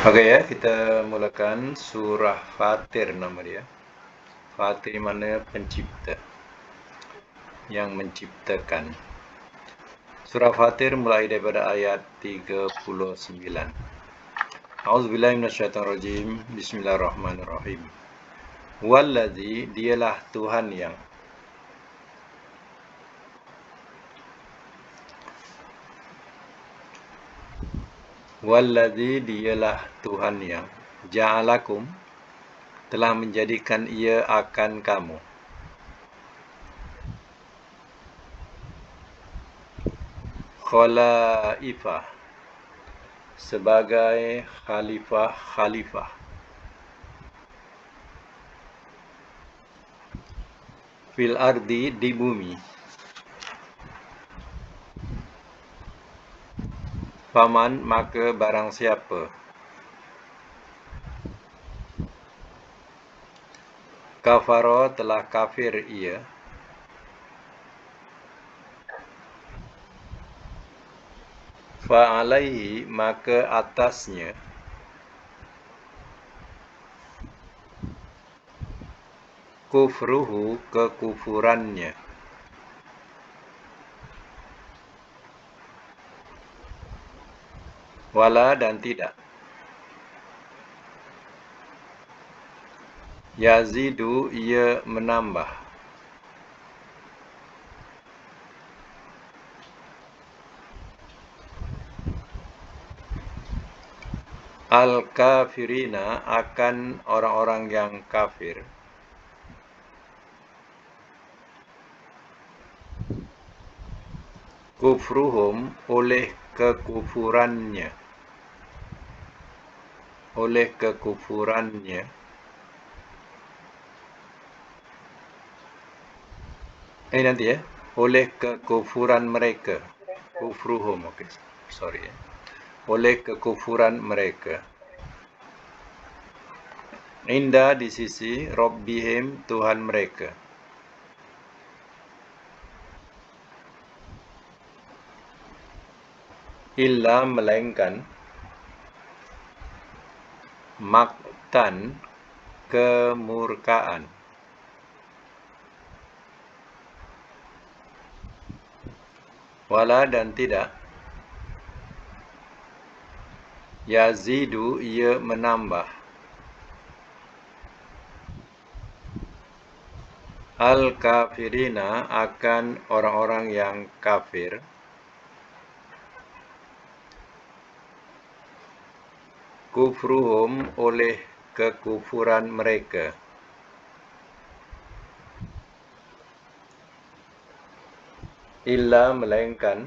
Oke ya, kita mulakan surah Fatir nama dia. Fatir mana pencipta, yang menciptakan. Surah Fatir mulai daripada ayat 39. A'udzubillahi minasyaitonirrajim. Bismillahirrahmanirrahim. Wallazi, dialah Tuhan yang. Wallazi, dialah Tuhan yang ja'alakum, telah menjadikan ia akan kamu. Khalaifah, sebagai khalifah. Fil ardi, di bumi. Faman, maka barang siapa. Kafaro, telah kafir ia. Fa'alaihi, maka atasnya. Kufruhu, kekufurannya. Wala, dan tidak. Yazidu, ia menambah. Al-kafirina, akan orang-orang yang kafir. Kufruhum, oleh kekufurannya. Oleh kekufurannya. Nanti ya. Oleh kekufuran mereka. Kufruhum, okay. Sorry ya. Oleh kekufuran mereka. Inda, di sisi Rabbihim, Tuhan mereka. Illa, melainkan. Maktan, kemurkaan. Wala, dan tidak. Yazidu, ia menambah. Al-kafirina, akan orang-orang yang kafir. Kufruhum, oleh kekufuran mereka. Illa, melainkan.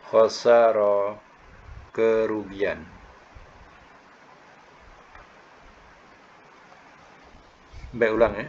Khosara, kerugian. Baik, ulang ya.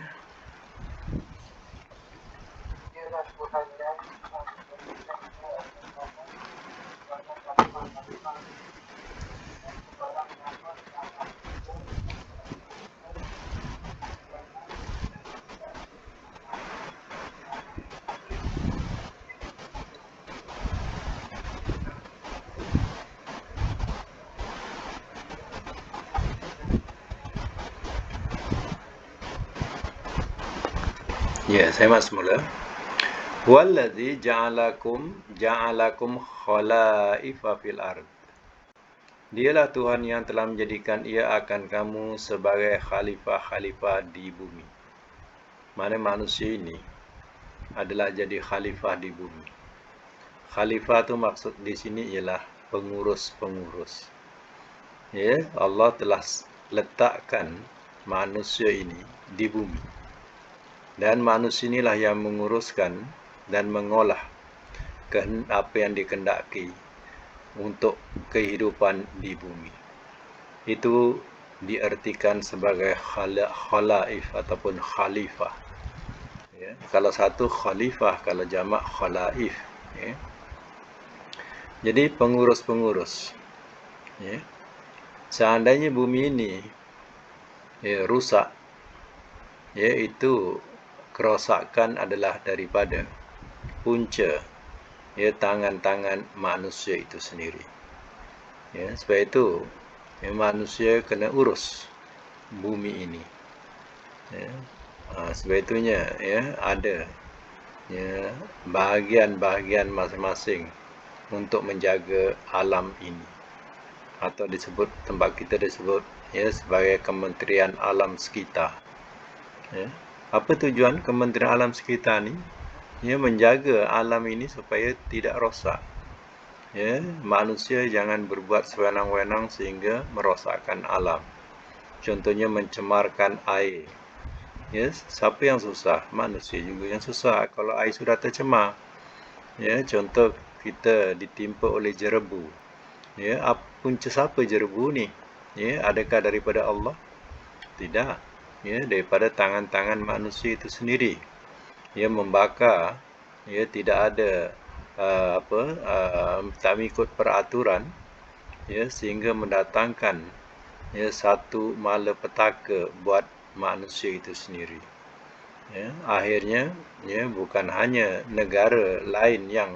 Ya, saya masuk mula. Wallazi ja'alakum khalaifa fil ard. Dialah Tuhan yang telah menjadikan ia akan kamu sebagai khalifah-khalifah di bumi. Mana manusia ini adalah jadi khalifah di bumi. Khalifah tu maksud di sini ialah pengurus-pengurus. Ya, Allah telah letakkan manusia ini di bumi. Dan manusia inilah yang menguruskan dan mengolah apa yang dikehendaki untuk kehidupan di bumi. Itu diartikan sebagai khalaif ataupun khalifah. Ya, kalau satu khalifah, kalau jamak khalaif. Ya. Jadi pengurus-pengurus. Ya. Seandainya bumi ini rusak, ya, itu kerosakan adalah daripada punca, tangan-tangan manusia itu sendiri. Sebab itu manusia kena urus bumi ini. Sebab itunya ada bahagian-bahagian masing-masing untuk menjaga alam ini, atau tempat kita disebut sebagai Kementerian Alam Sekitar. Apa tujuan Kementerian Alam Sekitar ni? Menjaga alam ini supaya tidak rosak. Manusia jangan berbuat sewenang-wenang sehingga merosakkan alam. Contohnya mencemarkan air. Siapa yang susah? Manusia juga yang susah kalau air sudah tercemar. Contoh kita ditimpa oleh jerebu. Punca siapa jerebu ni? Adakah daripada Allah? Tidak. Daripada tangan-tangan manusia itu sendiri. Membakar, tidak ada tak mengikut peraturan, sehingga mendatangkan satu malapetaka buat manusia itu sendiri. Akhirnya bukan hanya negara lain yang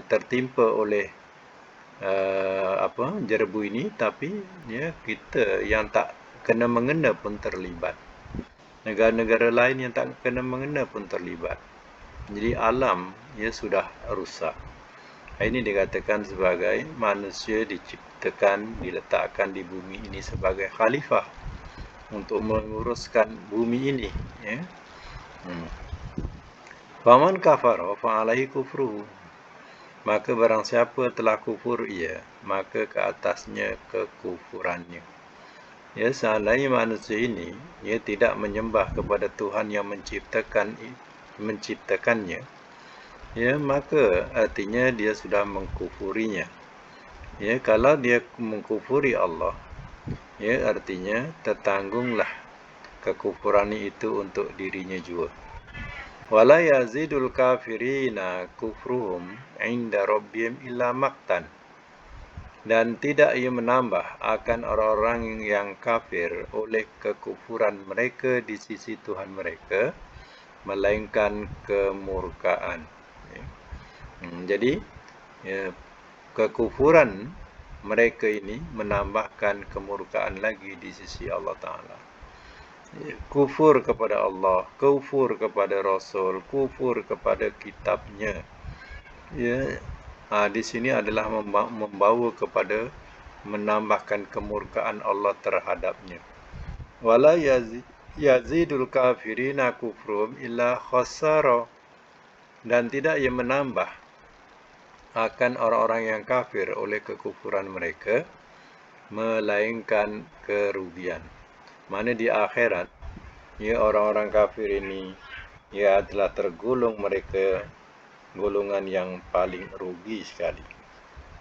tertimpa oleh jerebu ini, tapi kita yang tak kena mengena pun terlibat. Negara-negara lain yang tak kena mengena pun terlibat. Jadi alam sudah rusak. Ini dikatakan sebagai manusia diletakkan di bumi ini sebagai khalifah untuk menguruskan bumi ini. Faman kafara fa alaihi kufruhu. Maka barang siapa telah kufur maka ke atasnya kekufurannya. Seandainya manusia ini tidak menyembah kepada Tuhan yang menciptakannya, maka artinya dia sudah mengkufurinya. Kalau dia mengkufuri Allah, artinya tertanggunglah kekufuran itu untuk dirinya juga. Wala yazidul kafirina kufruhum inda rabbihim illa maqtan. Dan tidak ia menambah akan orang-orang yang kafir oleh kekufuran mereka di sisi Tuhan mereka, melainkan kemurkaan. Jadi kekufuran mereka ini menambahkan kemurkaan lagi di sisi Allah Ta'ala. Kufur kepada Allah, kufur kepada Rasul, kufur kepada kitabnya. Di sini adalah membawa kepada menambahkan kemurkaan Allah terhadapnya. Wala yazidul kafirina kufrum illa khasara. Dan tidak ia menambah akan orang-orang yang kafir oleh kekufuran mereka, melainkan kerugian. Mana di akhirat, orang-orang kafir ini telah tergolong mereka golongan yang paling rugi sekali.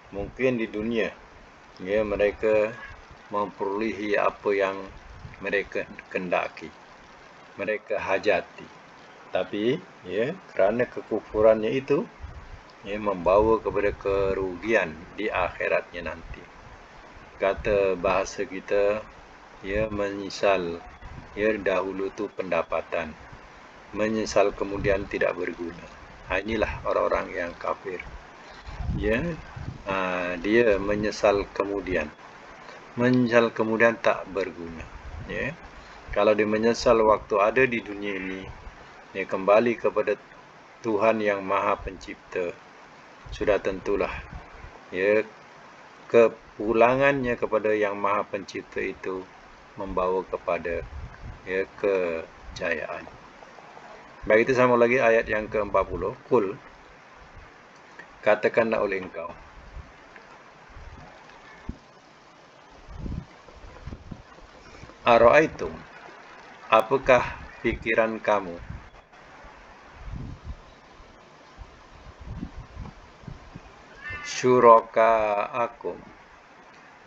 Mungkin di dunia mereka memperolehi apa yang mereka kendaki, mereka hajati, tapi kerana kekufurannya itu membawa kepada kerugian di akhiratnya nanti. Kata bahasa kita, menyesal dahulu tu pendapatan, menyesal kemudian tidak berguna. Inilah orang-orang yang kafir. Dia menyesal kemudian tak berguna. Kalau dia menyesal waktu ada di dunia ini, kembali kepada Tuhan yang Maha Pencipta, sudah tentulah kepulangannya kepada yang Maha Pencipta itu membawa kepada kejayaan. Baik, itu sama lagi ayat yang ke-40. Kul, katakanlah oleh engkau, ara'aitum, apakah pikiran kamu, syurakaakum,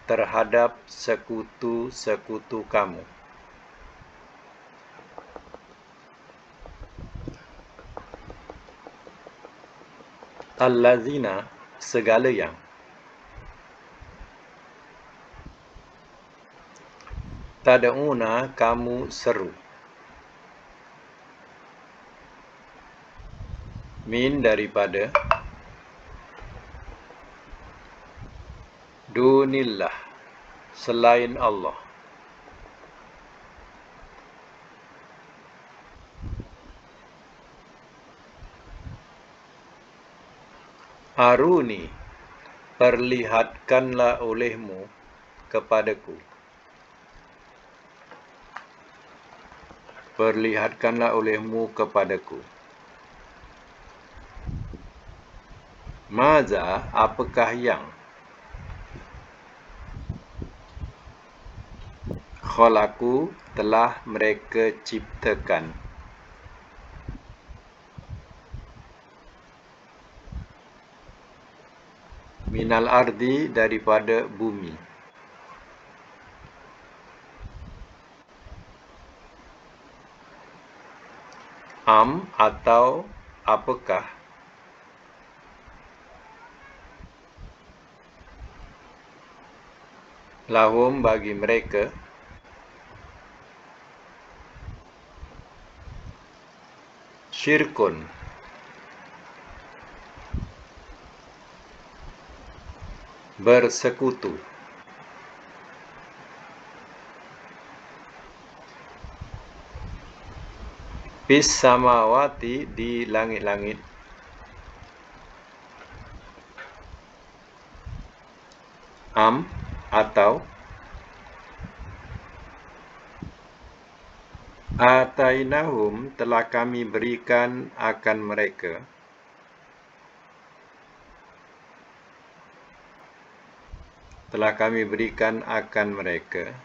terhadap sekutu-sekutu kamu, allazina, segala yang, tad'una, kamu seru, min, daripada, dunillah, selain Allah. Aruni, perlihatkanlah olehmu kepadaku. Perlihatkanlah olehmu kepadaku. Maza, apakah yang? Khalaqu, telah mereka ciptakan. Minal ardi, daripada bumi. Am, atau apakah? Lahum, bagi mereka. Syirkun, bersekutu. Fis samawati, di langit-langit. Am, atau atainahum, telah kami berikan akan mereka. Telah kami berikan akan mereka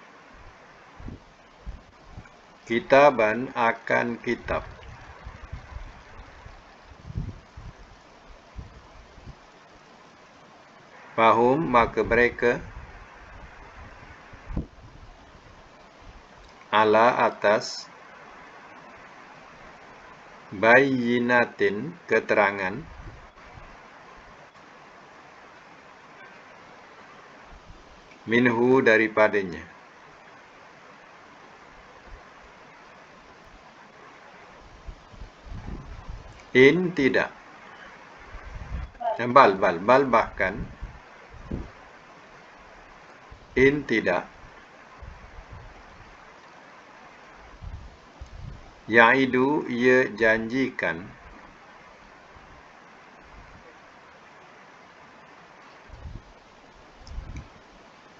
kitaban, akan kitab. Fahum, maka mereka ala, atas bayyinatin, keterangan minhu, daripadanya. In, tidak. Bal bahkan. In, tidak. Ya'idu, ia janjikan.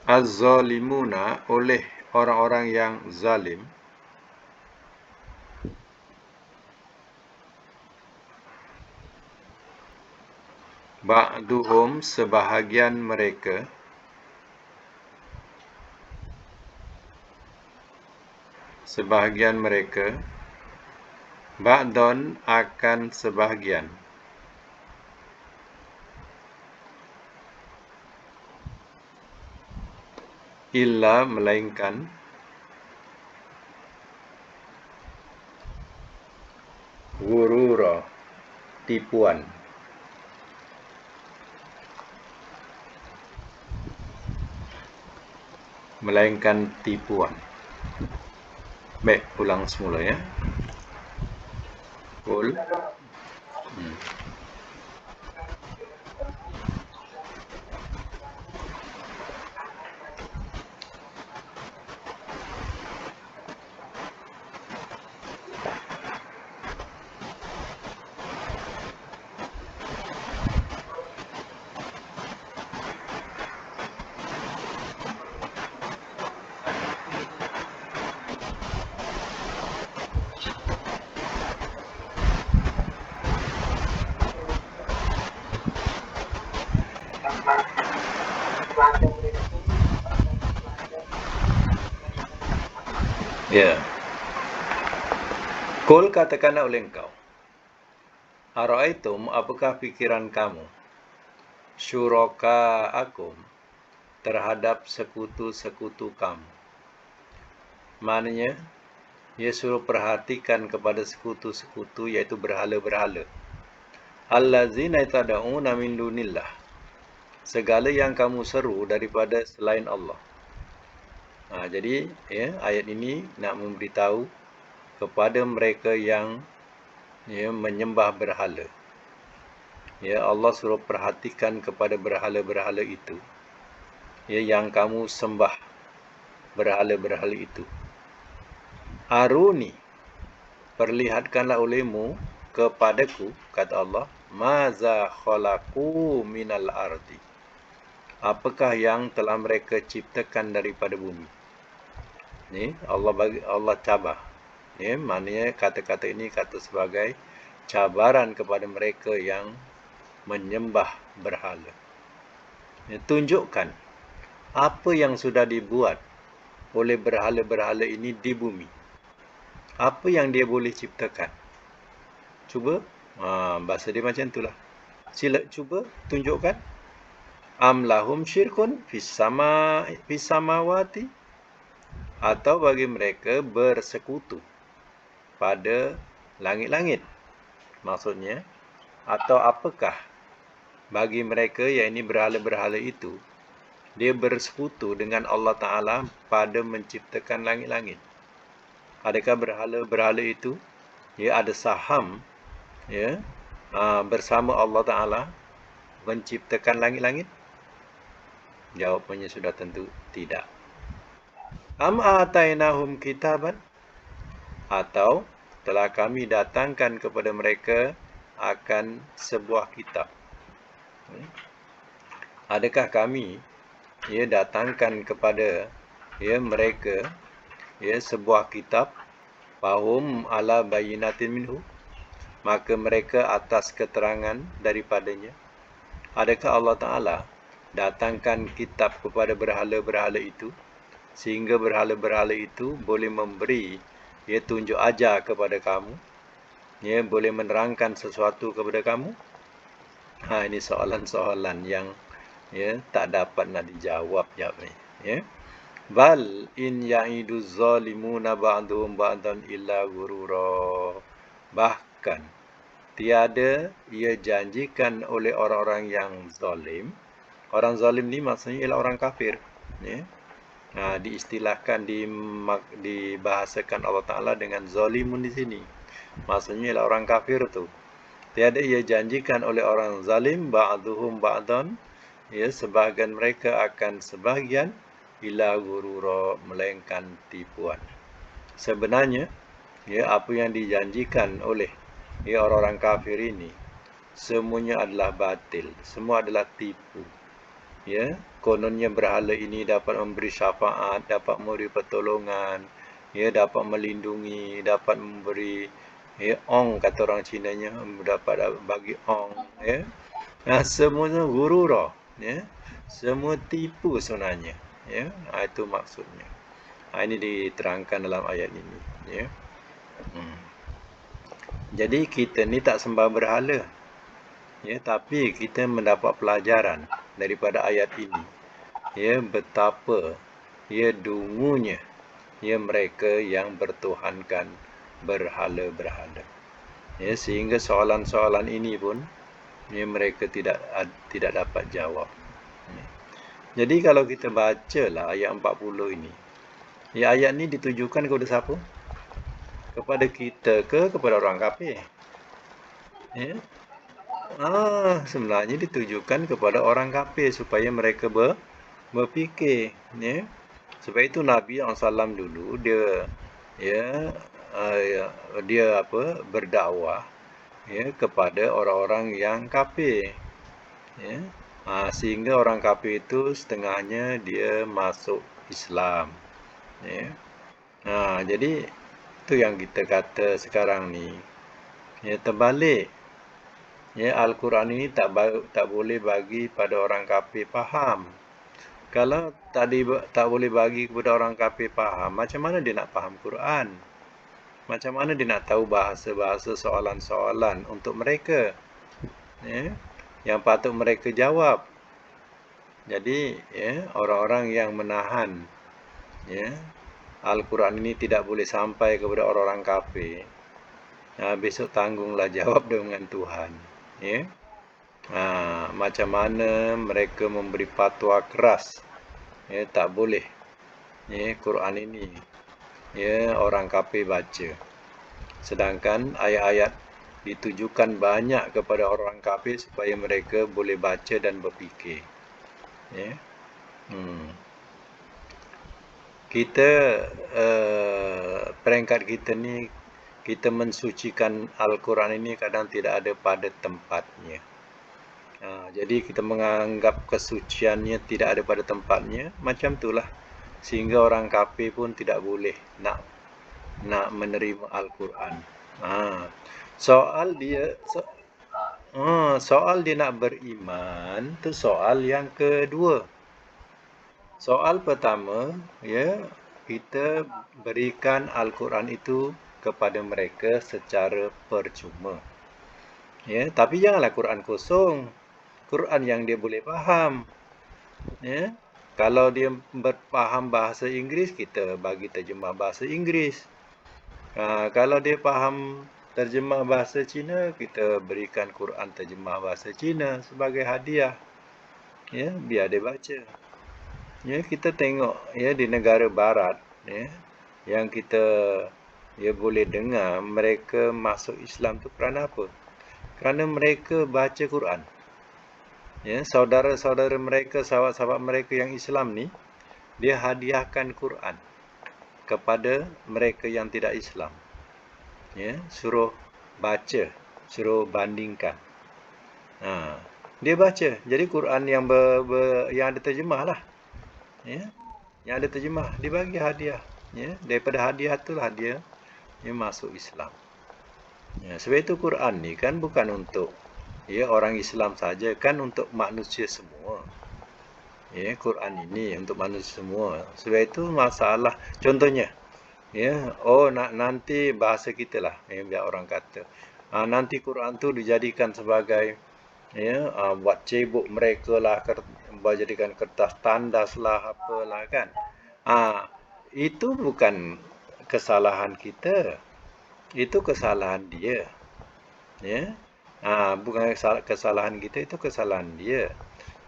Az-zalimuna, oleh orang-orang yang zalim. Ba'duhum, sebahagian mereka. Sebahagian mereka. Ba'don, akan sebahagian. Illa, melainkan. Ghurura, tipuan. Melainkan tipuan. Baik, ulang semula ya. Qul. Ya. Qul, katakanlah oleh engkau. Ara'aitum, apakah pikiran kamu? Syuraka'akum, terhadap sekutu-sekutu kamu. Maknanya, ia suruh perhatikan kepada sekutu-sekutu, iaitu berhala-berhala. Allazina tad'una min dunillah, segala yang kamu seru daripada selain Allah. Jadi ya, ayat ini nak memberitahu kepada mereka yang menyembah berhala. Ya, Allah suruh perhatikan kepada berhala-berhala itu. ya, yang kamu sembah berhala-berhala itu. Aruni, perlihatkanlah olehmu kepadaku, kata Allah, maza khalaqu minal ardi. Apakah yang telah mereka ciptakan daripada bumi? Ni Allah cabar. Ya, maknanya kata-kata ini kata sebagai cabaran kepada mereka yang menyembah berhala. Ya, tunjukkan apa yang sudah dibuat oleh berhala-berhala ini di bumi. Apa yang dia boleh ciptakan? Cuba, bahasa dia macam itulah. Sila cuba tunjukkan. Am lahum syirkun fis samawati, atau bagi mereka bersekutu pada langit-langit. Maksudnya, atau apakah bagi mereka yang ini berhala-berhala itu, dia bersekutu dengan Allah Ta'ala pada menciptakan langit-langit. Adakah berhala-berhala itu ya ada saham ya bersama Allah Ta'ala menciptakan langit-langit? Jawapannya sudah tentu tidak. Am atainahum kitaban, atau telah kami datangkan kepada mereka akan sebuah kitab. Adakah kami datangkan kepada mereka sebuah kitab, fahum ala bayyinatin minhu, maka mereka atas keterangan daripadanya? Adakah Allah Ta'ala datangkan kitab kepada berhala-berhala itu sehingga berhala-berhala itu boleh memberi tunjuk ajar kepada kamu, boleh menerangkan sesuatu kepada kamu? Ini soalan-soalan yang tak dapat nak dijawab ni. Bal in ya'idu zalimuna ba'duhum ba'dan illa ghurura. Bahkan tiada ia janjikan oleh orang-orang yang zalim. Orang zalim ni maksudnya ialah orang kafir. Diistilahkan, dibahasakan Allah Ta'ala dengan zalimun di sini. Maksudnya ialah orang kafir tu. Tiada ia janjikan oleh orang zalim ba'duhum ba'dan, sebahagian mereka akan sebahagian, ila ghurura, melainkan tipuan. Sebenarnya apa yang dijanjikan oleh orang-orang kafir ini semuanya adalah batil, semua adalah tipu. Kononnya berhala ini dapat memberi syafaat, dapat memberi pertolongan, dapat melindungi, dapat memberi ong, kata orang Cinanya, dapat bagi ong, semuanya ghurura, semua tipu sebenarnya. Itu maksudnya. Ini diterangkan dalam ayat ini. Jadi kita ni tak sembah berhala, tapi kita mendapat pelajaran daripada ayat ini, betapa dungunya mereka yang bertuhankan berhala-berhala. Sehingga soalan-soalan ini pun mereka tidak dapat jawab. Jadi kalau kita bacalah ayat 40 ini, ayat ini ditujukan kepada siapa? Kepada kita ke kepada orang kafir? Sebenarnya ditujukan kepada orang kafir supaya mereka berfikir. Sebab itu Nabi SAW dulu dia berdakwah kepada orang-orang yang kafir. Sehingga orang kafir itu setengahnya dia masuk Islam. Jadi itu yang kita kata sekarang ni, terbalik. Al-Quran ini tak boleh bagi pada orang kafir faham. Kalau tadi tak boleh bagi kepada orang kafir faham, macam mana dia nak faham Quran? Macam mana dia nak tahu bahasa-bahasa soalan-soalan untuk mereka, yang patut mereka jawab? Jadi orang-orang yang menahan Al-Quran ini tidak boleh sampai kepada orang-orang kafir, besok tanggunglah jawab dengan Tuhan. Macam mana mereka memberi fatwa keras, tak boleh Quran ini orang kafir baca. Sedangkan ayat-ayat ditujukan banyak kepada orang kafir supaya mereka boleh baca dan berfikir. Hmm. Kita peringkat kita ni, kita mensucikan Al-Quran ini kadang tidak ada pada tempatnya. Jadi kita menganggap kesuciannya tidak ada pada tempatnya, macam itulah. Sehingga orang kafir pun tidak boleh nak menerima Al-Quran. Ha. Soal dia soal dia nak beriman tu soal yang kedua. Soal pertama, ya, kita berikan Al-Quran itu kepada mereka secara percuma. Ya, tapi janganlah Quran kosong. Quran yang dia boleh faham. Ya. Kalau dia berfaham bahasa Inggeris, kita bagi terjemah bahasa Inggeris. Kalau dia faham terjemah bahasa Cina, kita berikan Quran terjemah bahasa Cina sebagai hadiah. Ya, biar dia baca. Ya, kita tengok ya di negara barat ya yang kita boleh dengar mereka masuk Islam tu kerana apa? Kerana mereka baca Quran. Ya, saudara-saudara mereka, sahabat-sahabat mereka yang Islam ni, dia hadiahkan Quran kepada mereka yang tidak Islam. Ya, suruh baca, suruh bandingkan. Dia baca. Jadi Quran yang yang ada terjemah lah. Ya, yang ada terjemah dibagi hadiah. Ya, daripada hadiah itulah dia masuk Islam. Ya, sebab itu Quran ni kan bukan untuk orang Islam saja, kan untuk manusia semua. Ya, Quran ini untuk manusia semua. Sebab itu masalah contohnya nanti bahasa kita lah biar orang kata. Nanti Quran tu dijadikan sebagai buat cebok mereka lah, jadikan kertas tandas lah, apalah kan. Itu bukan kesalahan kita, itu kesalahan dia. Ya, bukan kesalahan kita, itu kesalahan dia.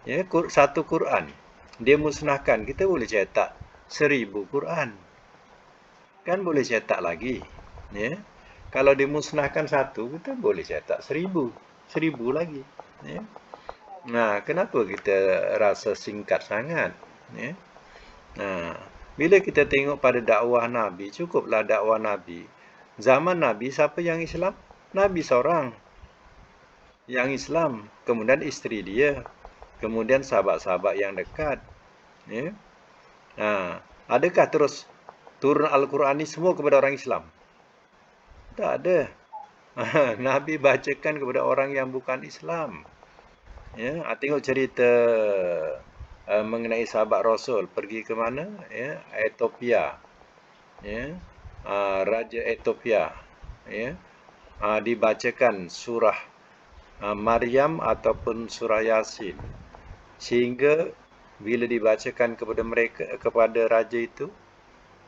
Ya, satu Quran dia musnahkan, kita boleh cetak 1000 Quran, kan boleh cetak lagi. Ya, kalau dimusnahkan satu, kita boleh cetak 1000 lagi. Ya. Nah, kenapa kita rasa singkat sangat? Ya. Bila kita tengok pada dakwah Nabi, cukuplah dakwah Nabi. Zaman Nabi, siapa yang Islam? Nabi seorang yang Islam. Kemudian isteri dia. Kemudian sahabat-sahabat yang dekat. Ya. Adakah terus turun Al-Quran ini semua kepada orang Islam? Tak ada. Nabi bacakan kepada orang yang bukan Islam. Ya, tengok cerita mengenai sahabat Rasul pergi ke mana? Ya, Ethiopia. Ya, Raja Ethiopia. Ya, dibacakan surah Maryam ataupun surah Yasin, sehingga bila dibacakan kepada raja itu,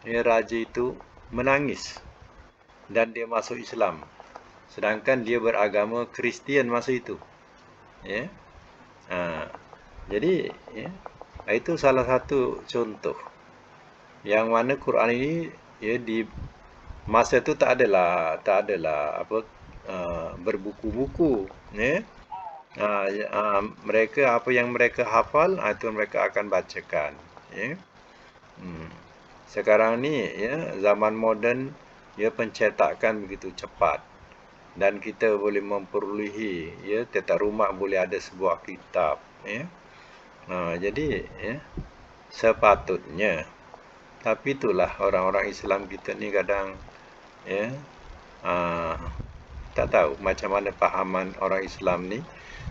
raja itu menangis dan dia masuk Islam, sedangkan dia beragama Kristian masa itu. Ya. Jadi itu salah satu contoh yang mana Quran ini di masa itu tak adalah berbuku-buku. Mereka apa yang mereka hafal itu mereka akan bacakan. Sekarang ni zaman moden pencetakan begitu cepat, dan kita boleh memperolehi tiap rumah boleh ada sebuah kitab. Jadi sepatutnya, tapi itulah orang-orang Islam kita ni kadang tak tahu macam mana pahaman orang Islam ni,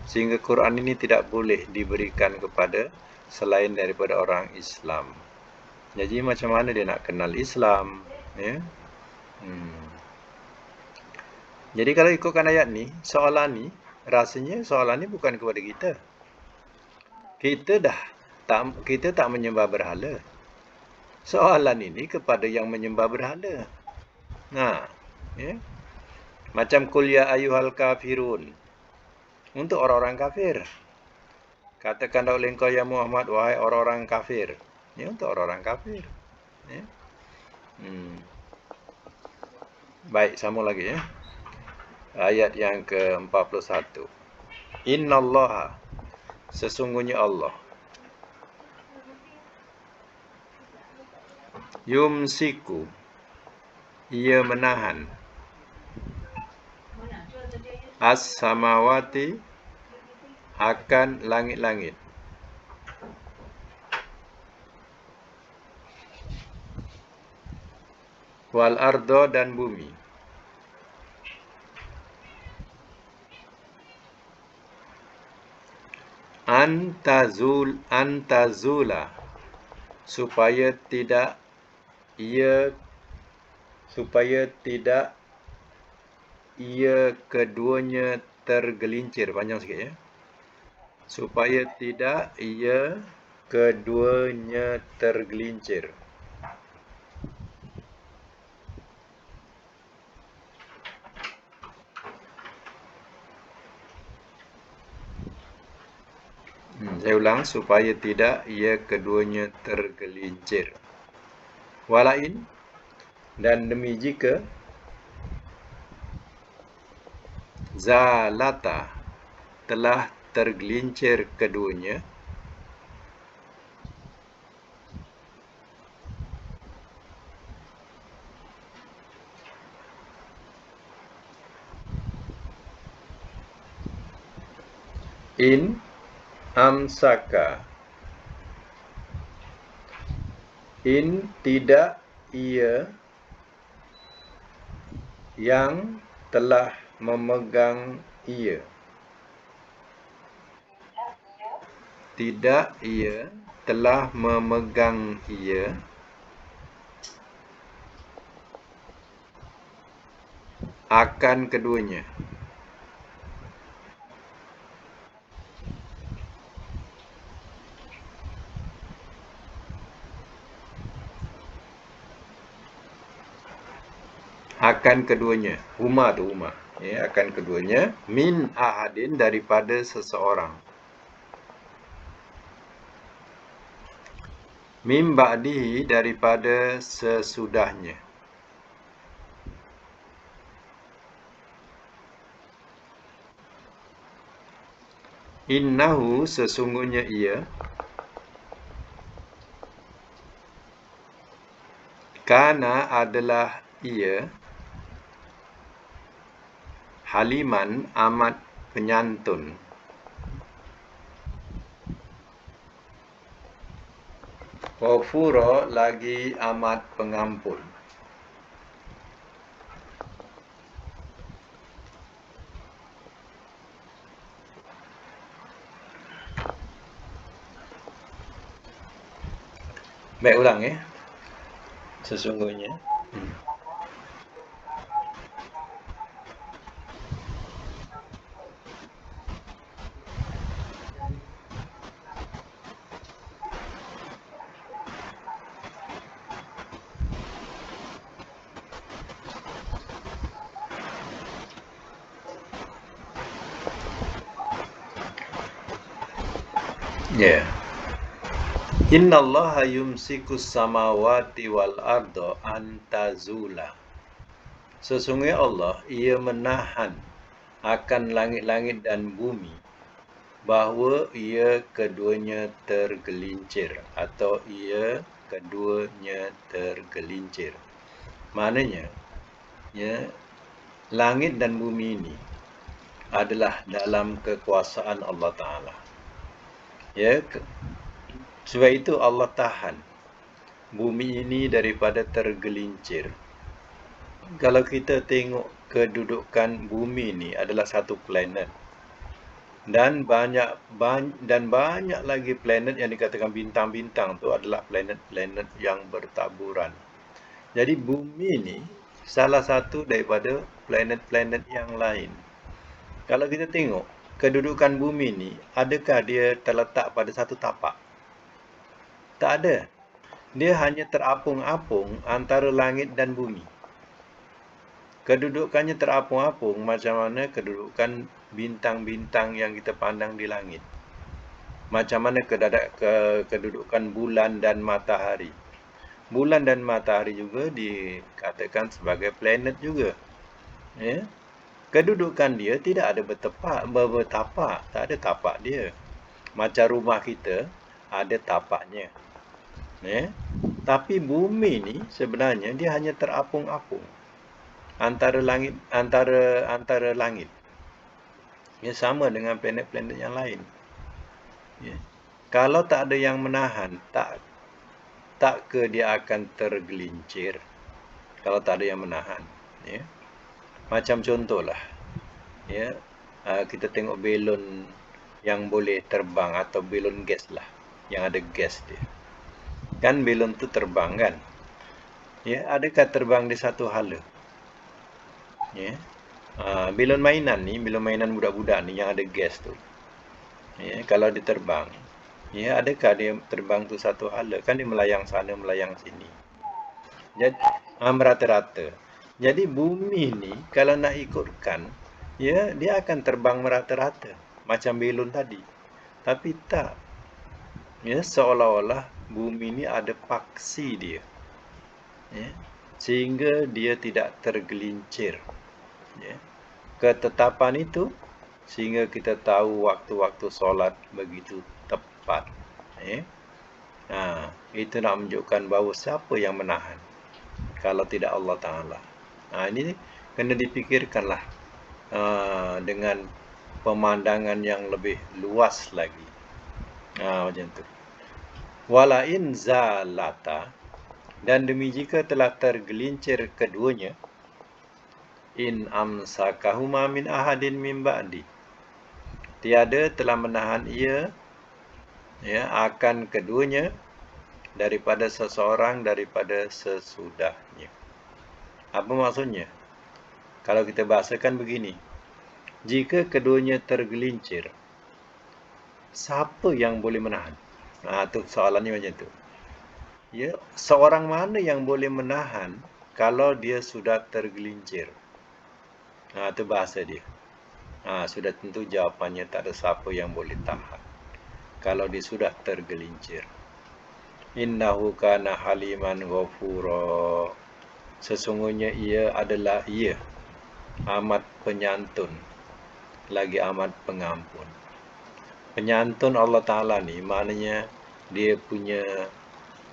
sehingga Quran ini tidak boleh diberikan kepada selain daripada orang Islam. Jadi macam mana dia nak kenal Islam? Jadi kalau ikutkan ayat ni, rasanya soalan ni bukan kepada kita. Kita tak menyembah berhala. Soalan ini kepada yang menyembah berhala. Macam qul ya ayyuhal kafirun, untuk orang-orang kafir. Katakanlah oleh engkau ya Muhammad, wahai orang-orang kafir. Untuk orang-orang kafir. Baik, sambung lagi ayat yang ke-41. Innallaha, sesungguhnya Allah. Yumsiku, ia menahan. As-samawati, akan langit-langit. Wal ardo, dan bumi. Antazula, supaya tidak ia keduanya tergelincir. Panjang sikit ya. Supaya tidak ia keduanya tergelincir. Saya ulang, supaya tidak ia keduanya tergelincir. Walain, dan demi jika zalata, telah tergelincir keduanya, in amsaka, tidak ia yang telah memegang ia. Tidak ia telah memegang ia. Akan keduanya. Akan keduanya. Huma tu huma. Ya, akan keduanya. Min ahadin, daripada seseorang. Min ba'dihi, daripada sesudahnya. Innahu, sesungguhnya ia, kana, adalah ia, haliman, amat penyantun. Ghafura, lagi amat pengampun. Baik, ulang ya. Sesungguhnya. Ya. Innallaha yumsikus samawati wal ardo antazula. Sesungguhnya Allah, ia menahan akan langit-langit dan bumi, bahawa ia keduanya tergelincir, atau ia keduanya tergelincir. Maknanya, ya, langit dan bumi ini adalah dalam kekuasaan Allah Ta'ala. Ya, sebab itu Allah tahan bumi ini daripada tergelincir. Kalau kita tengok kedudukan bumi ini adalah satu planet, dan banyak lagi planet yang dikatakan bintang-bintang tu adalah planet-planet yang bertaburan. Jadi bumi ini salah satu daripada planet-planet yang lain. Kalau kita tengok kedudukan bumi ini, adakah dia terletak pada satu tapak? Tak ada. Dia hanya terapung-apung antara langit dan bumi. Kedudukannya terapung-apung macam mana kedudukan bintang-bintang yang kita pandang di langit. Macam mana kedudukan bulan dan matahari. Bulan dan matahari juga dikatakan sebagai planet juga. Ya? Kedudukan dia tidak ada bertapak. Tak ada tapak dia. Macam rumah kita ada tapaknya. Ya? Tapi bumi ni sebenarnya dia hanya terapung-apung antara langit. Ya, sama dengan planet-planet yang lain. Ya. Kalau tak ada yang menahan, tak ke dia akan tergelincir. Kalau tak ada yang menahan. Ya. Macam contohlah, ya, kita tengok belon yang boleh terbang atau belon gas lah, yang ada gas dia. Kan belon tu terbang kan? Ya, adakah terbang di satu hala? Ya. Belon mainan budak-budak ni yang ada gas tu. Ya, kalau dia terbang, ya, adakah dia terbang tu satu hala? Kan dia melayang sana, melayang sini. Jadi, merata-rata. Jadi bumi ni kalau nak ikutkan, ya, dia akan terbang merata-rata macam belon tadi. Tapi tak. Ya, seolah-olah bumi ni ada paksi dia. Ya, sehingga dia tidak tergelincir. Ya. Ketetapan itu sehingga kita tahu waktu-waktu solat begitu tepat. Ya. Itu nak menunjukkan bahawa siapa yang menahan kalau tidak Allah Ta'ala. Ini kena dipikirkanlah dengan pemandangan yang lebih luas lagi. Macam tu. Walain zalata, dan demi jika telah tergelincir keduanya, in amsakahuma min ahadin min ba'di, tiada telah menahan ia, ya, akan keduanya daripada seseorang daripada sesudahnya. Apa maksudnya? Kalau kita bahasakan begini, jika keduanya tergelincir, siapa yang boleh menahan? Tu soalannya macam tu. Ya, seorang mana yang boleh menahan kalau dia sudah tergelincir? Itu bahasa dia. Sudah tentu jawapannya tak ada siapa yang boleh tahan kalau dia sudah tergelincir. Innahu kana haliman ghafura. Sesungguhnya ia adalah amat penyantun, lagi amat pengampun. Penyantun Allah Ta'ala ni maknanya dia punya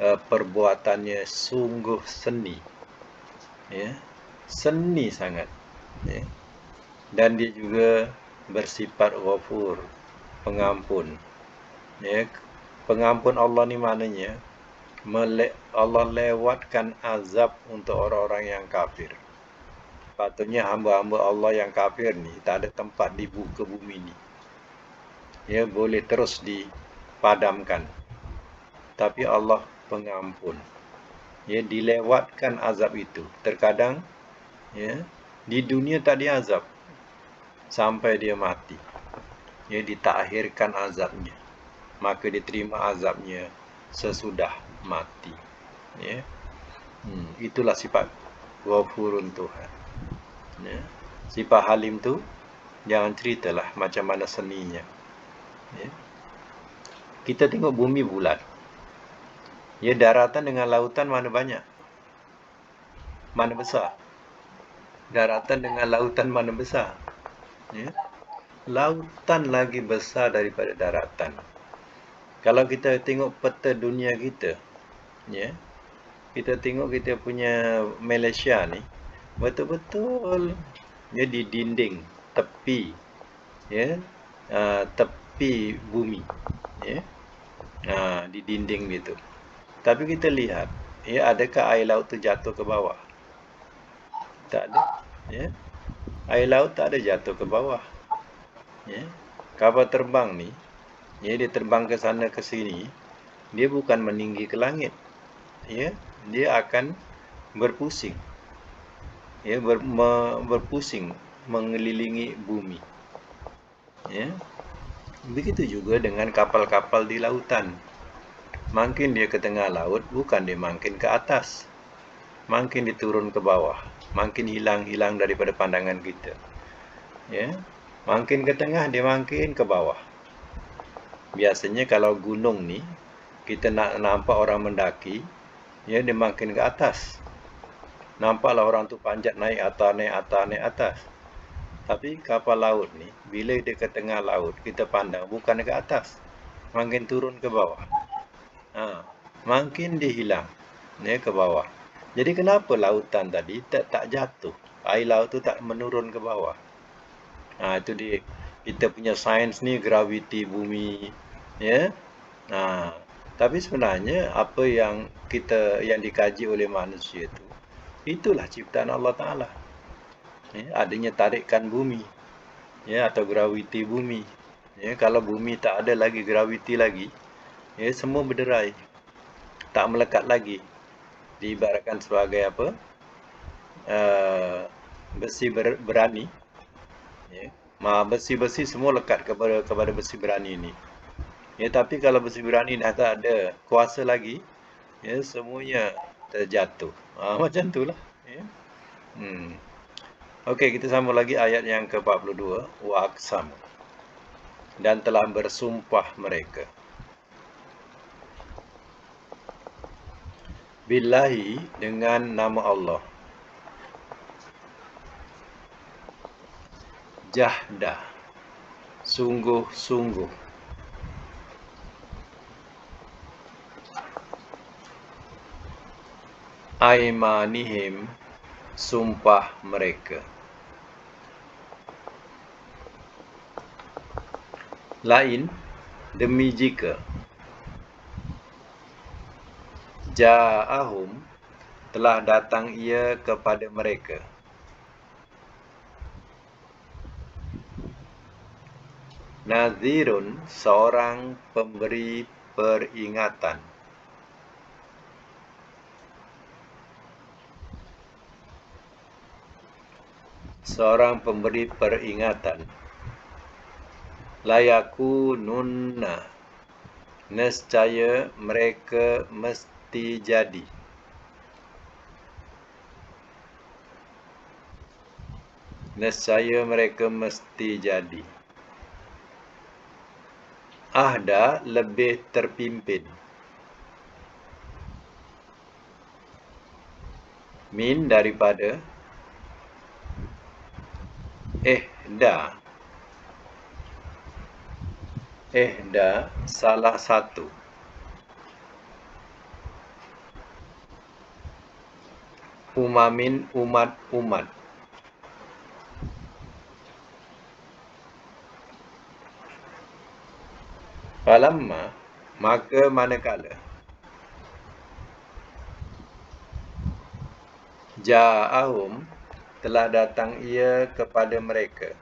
perbuatannya sungguh seni. Ya, seni sangat. Ya. Dan dia juga bersifat ghafur, pengampun. Ya, pengampun Allah ni maknanya Allah lewatkan azab untuk orang-orang yang kafir. Patutnya hamba-hamba Allah yang kafir ni tak ada tempat di muka bumi ni. Ya, boleh terus dipadamkan. Tapi Allah pengampun. Ya, dilewatkan azab itu. Terkadang, ya, di dunia tak diazab sampai dia mati. Ya, ditakhirkan azabnya. Maka diterima azabnya sesudah mati. Ya. Itulah sifat ghafurun Tuhan. Ya. Sifat halim tu jangan ceritalah macam mana seninya. Ya. Kita tengok bumi bulat. Ya, daratan dengan lautan mana banyak? Mana besar? Daratan dengan lautan mana besar? Ya. Lautan lagi besar daripada daratan. Kalau kita tengok peta dunia kita, ya, kita tengok kita punya Malaysia ni, betul-betul dia di dinding tepi, ya, tepi bumi, ya, di dinding itu. Tapi kita lihat, ya, adakah air laut tu jatuh ke bawah? Tak ada. Ya. Air laut tak ada jatuh ke bawah. Ya. Kapal terbang ni, ya, dia terbang ke sana ke sini, dia bukan meninggi ke langit. Ya, dia akan berpusing. Ya, berpusing mengelilingi bumi. Ya. Begitu juga dengan kapal-kapal di lautan. Makin dia ke tengah laut, bukan dia makin ke atas. Makin dia turun ke bawah. Makin hilang daripada pandangan kita. Ya. Makin ke tengah, dia makin ke bawah. Biasanya kalau gunung ni, kita nak nampak orang mendaki, ya, dia makin ke atas. Nampaklah orang tu panjat naik atas. Tapi kapal laut ni, bila dia ke tengah laut, kita pandang bukan ke atas. Makin turun ke bawah. Makin dia hilang. ya, ke bawah. Jadi kenapa lautan tadi tak jatuh? Air laut tu tak menurun ke bawah. Itu dia. Kita punya sains ni graviti bumi, ya. Nah, tapi sebenarnya apa yang dikaji oleh manusia itu, itulah ciptaan Allah Taala. Ya, adanya tarikan bumi, ya, atau graviti bumi. Ya, kalau bumi tak ada lagi graviti lagi, ya, semua berderai, tak melekat lagi. Diibaratkan sebagai apa? Besi berani. Ya. Besi-besi semua lekat kepada besi berani ini. Ya, tapi kalau besi berani dah tak ada kuasa lagi, ya, semuanya terjatuh. Macam itulah. Ya. Okey, kita sambung lagi ayat yang ke-42. Wa aqsam. Dan telah bersumpah mereka. Billahi, dengan nama Allah. Jahda, sungguh-sungguh. Aimanihim, sumpah mereka. Lain, demi jika. Ja'ahum, telah datang ia kepada mereka. Nazirun, seorang pemberi peringatan. Seorang pemberi peringatan. Layakununna, nescaya mereka mesti jadi. Nescaya mereka mesti jadi. Ahda, lebih terpimpin. Min, daripada. Ihda, salah satu. Umamin, umat-umat. Falamma, maka manakala. Ja'ahum, telah datang ia kepada mereka.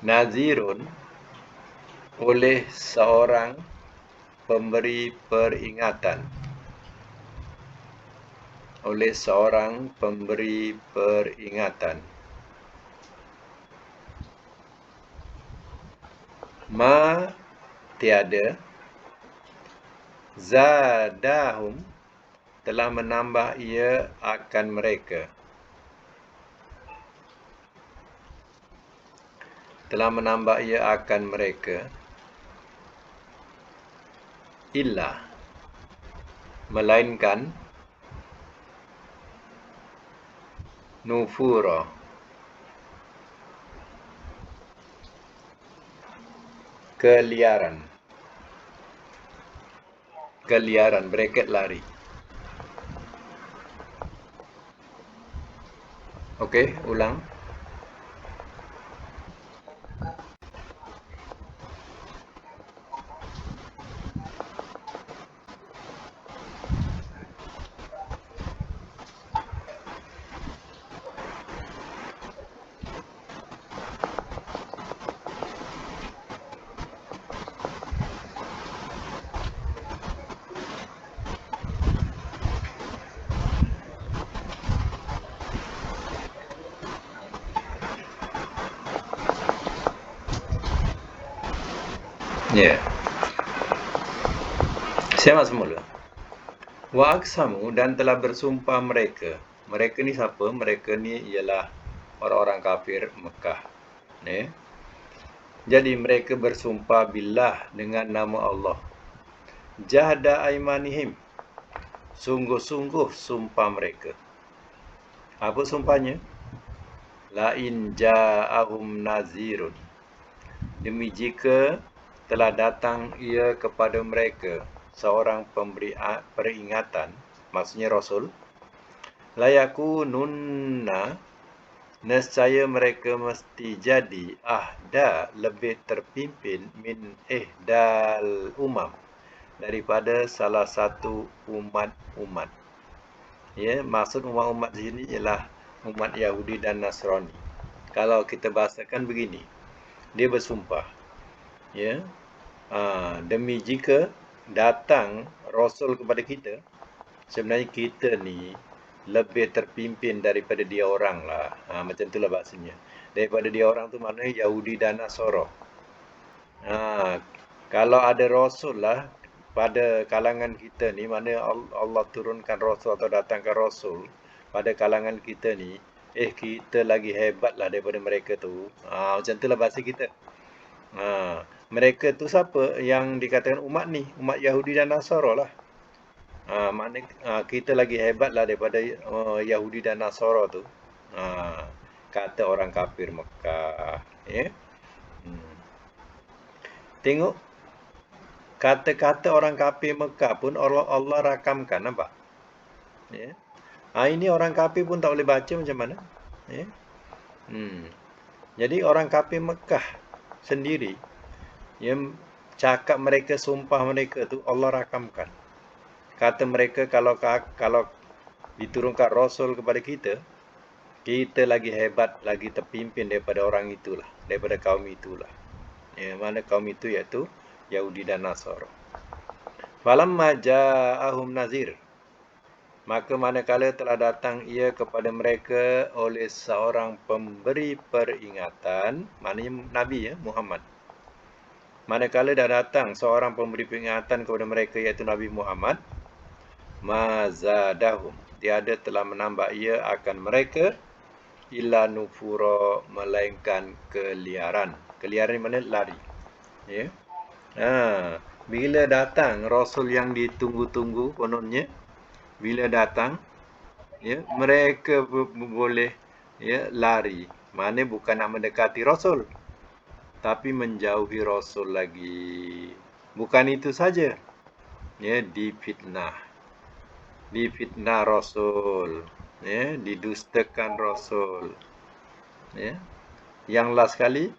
Nazirun, oleh seorang pemberi peringatan. Oleh seorang pemberi peringatan. Ma, tiada. Zadahum, telah menambah ia akan mereka. Telah menambah ia akan mereka. Illa, melainkan. Nufura, keliaran. Keliaran, bracket lari. Okey, ulang. Ya. Saya masuk semula. Wa aqsamu, dan telah bersumpah mereka. Mereka ni siapa? Mereka ni ialah orang-orang kafir Mekah. Ya. Jadi mereka bersumpah billah, dengan nama Allah. Jahda aimanihim, sungguh-sungguh sumpah mereka. Apa sumpahnya? La in ja'ahum nazirun, demi jika telah datang ia kepada mereka seorang pemberi peringatan, maksudnya Rasul, layakununna, nescaya mereka mesti jadi ahda, lebih terpimpin, min ihdal umam, daripada salah satu umat-umat. Ya, maksud umat-umat di sini ialah umat Yahudi dan Nasrani. Kalau kita bahasakan begini, dia bersumpah, ya, demi jika datang Rasul kepada kita, sebenarnya kita ni lebih terpimpin daripada dia orang lah. Macam itulah bahasanya. Daripada dia orang tu maknanya Yahudi dan Nasara. Kalau ada Rasul lah pada kalangan kita ni, mana Allah turunkan Rasul atau datangkan Rasul pada kalangan kita ni, kita lagi hebat lah daripada mereka tu. Macam itulah bahasa kita. Mereka tu siapa yang dikatakan umat ni? Umat Yahudi dan Nasara lah. Maknanya kita lagi hebat lah daripada Yahudi dan Nasara tu. Kata orang kafir Mekah. Ya? Tengok kata-kata orang kafir Mekah pun Allah rakamkan, nampak? Ya? Ini orang kafir pun tak boleh baca macam mana? Ya? Jadi orang kafir Mekah sendiri, yang cakap mereka, sumpah mereka tu Allah rakamkan. Kata mereka kalau diturunkan Rasul kepada kita, kita lagi hebat, lagi terpimpin daripada orang itulah, daripada kaum itulah. Mana kaum itu iaitu Yahudi dan Nasara. Falamma ja'ahum nazir, maka manakala telah datang ia kepada mereka oleh seorang pemberi peringatan, maknanya Nabi, Muhammad. Manakala dah datang seorang pemberi peringatan kepada mereka iaitu Nabi Muhammad, mazadahum, tiada telah menambah ia akan mereka, illa nufura, melainkan keliaran. Keliaran mana? Lari. Ya. Bila datang Rasul yang ditunggu-tunggu kononnya, bila datang, ya, mereka boleh, ya, lari. Mana bukan nak mendekati Rasul, tapi menjauhi Rasul lagi. Bukan itu saja, ya, difitnah Rasul, ya, didustakan Rasul, ya. Yang last kali,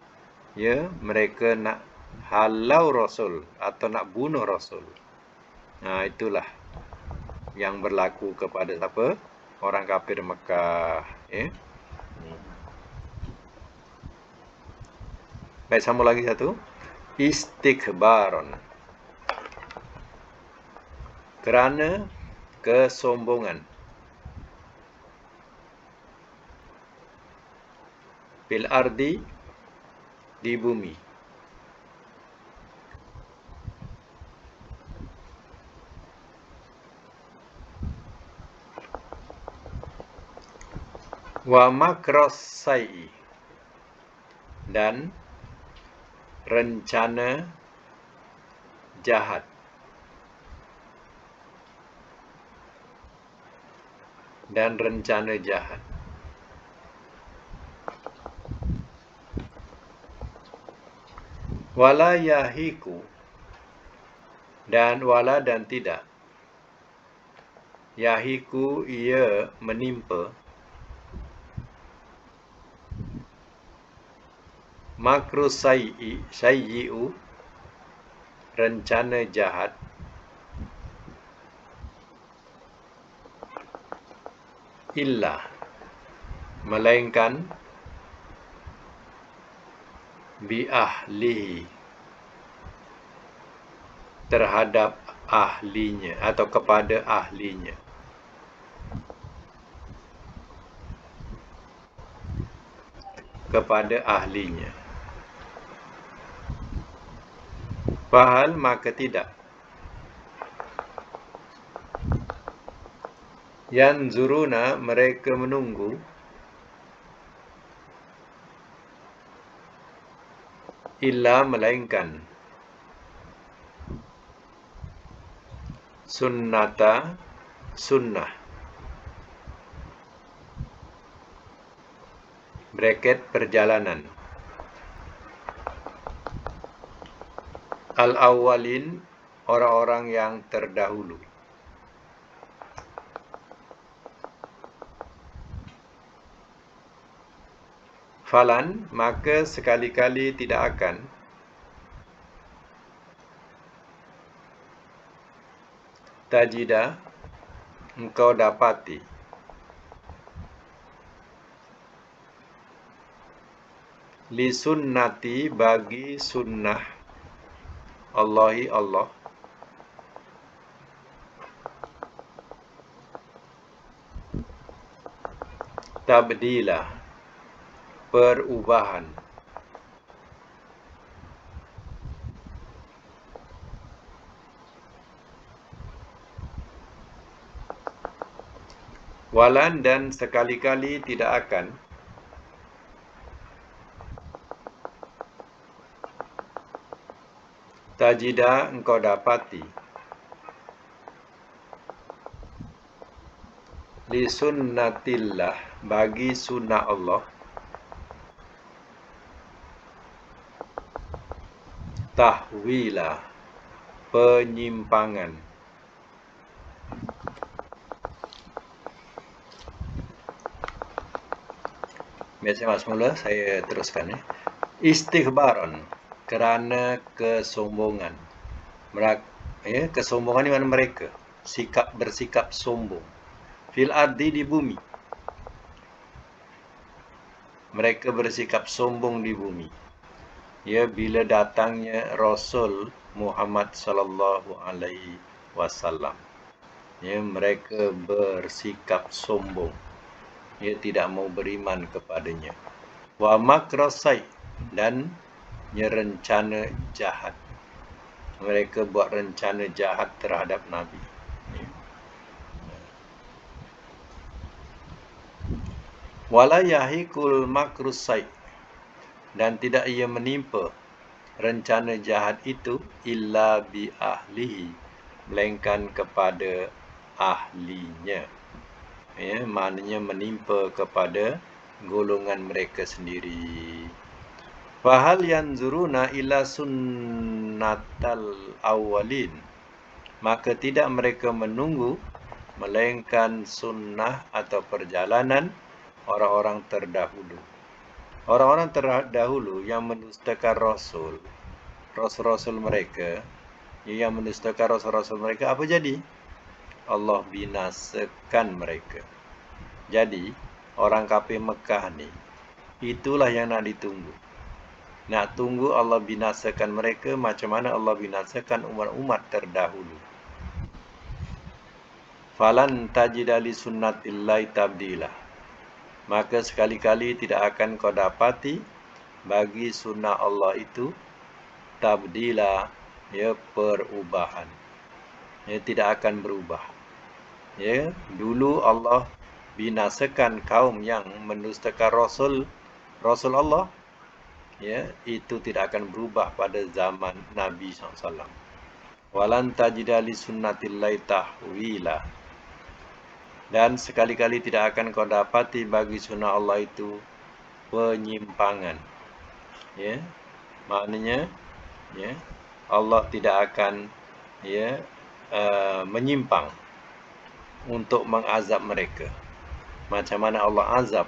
ya, mereka nak halau Rasul atau nak bunuh Rasul. Itulah yang berlaku kepada siapa? Orang kafir Mekah. Ya. Baik, sambung lagi satu. Istikbaron, kerana kesombongan. Bil ardi, di bumi. Wa makros sa'i, dan rencana jahat. Dan rencana jahat. Wala yahiku, dan wala dan tidak. Yahiku, ia menimpa. Makru sayyi'u, rencana jahat. Illa, melainkan bi ahlihi, terhadap ahlinya atau kepada ahlinya. Kepada ahlinya. Fahal, maka tidak. Yanzuruna, mereka menunggu. Illa, melainkan. Sunnata, sunnah. Bracket perjalanan. Al-awwalin, orang-orang yang terdahulu. Falan, maka sekali-kali tidak akan. Tajida, engkau dapati. Li sunnati, bagi sunnah Allahi Allah. Tabdila, perubahan. Walan, dan sekali-kali tidak akan. Tajida, engkau dapati. Li sunnatillah, bagi sunnah Allah. Tahwila, penyimpangan. Biasa semula saya teruskan. Istighbaran, kerana kesombongan. Kesombongan di mana mereka bersikap sombong. Fil ardi, di bumi. Mereka bersikap sombong di bumi. Bila datangnya Rasul Muhammad sallallahu alaihi wasallam. Mereka bersikap sombong. Tidak mau beriman kepadanya. Wa makrasai, dan rencana jahat. Mereka buat rencana jahat terhadap Nabi. Wala yahikul makrusai, dan tidak ia menimpa rencana jahat itu illa bi ahlihi, melainkan kepada ahlinya. Maknanya menimpa kepada golongan mereka sendiri. Fahal yanzuruna ila sunnatal awwalin, maka tidak mereka menunggu melainkan sunnah atau perjalanan orang-orang terdahulu. Orang-orang terdahulu yang mendustakan Rasul mereka, yang mendustakan Rasul mereka, apa jadi? Allah binasakan mereka. Jadi, orang kafir Mekah ni, itulah yang nak ditunggu. Nak tunggu Allah binasakan mereka macam mana Allah binasakan umat-umat terdahulu. Falan tajidali sunnatillahi tabdila, maka sekali-kali tidak akan kau dapati bagi sunnah Allah itu tabdila, perubahan. Tidak akan berubah. Dulu Allah binasakan kaum yang mendustakan Rasul Allah. Itu tidak akan berubah pada zaman Nabi SAW. Walan tajida li sunnatillahi tahwila, dan sekali-kali tidak akan kau dapati bagi sunnah Allah itu penyimpangan. Maknanya Allah tidak akan menyimpang untuk mengazab mereka macam mana Allah azab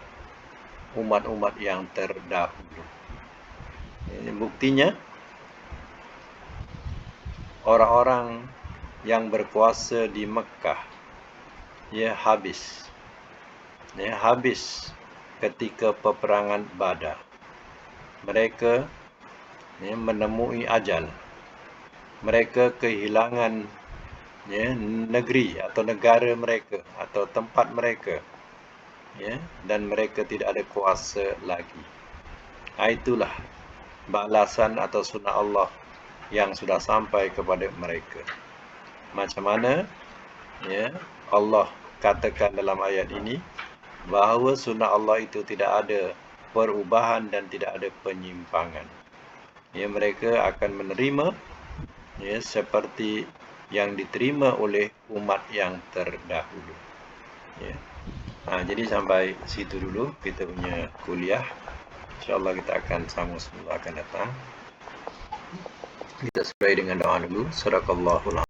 umat-umat yang terdahulu. Buktinya, orang-orang yang berkuasa di Mekah habis ketika peperangan Badar. Mereka menemui ajal. Mereka kehilangan negeri atau negara mereka atau tempat mereka, dan mereka tidak ada kuasa lagi. Itulah balasan atau sunnah Allah yang sudah sampai kepada mereka. Macam mana Allah katakan dalam ayat ini bahawa sunnah Allah itu tidak ada perubahan dan tidak ada penyimpangan. Mereka akan menerima seperti yang diterima oleh umat yang terdahulu. Jadi sampai situ dulu kita punya kuliah. InsyaAllah kita akan sambung semula akan datang. Kita sudahi dengan doa dulu. Sadaqallahul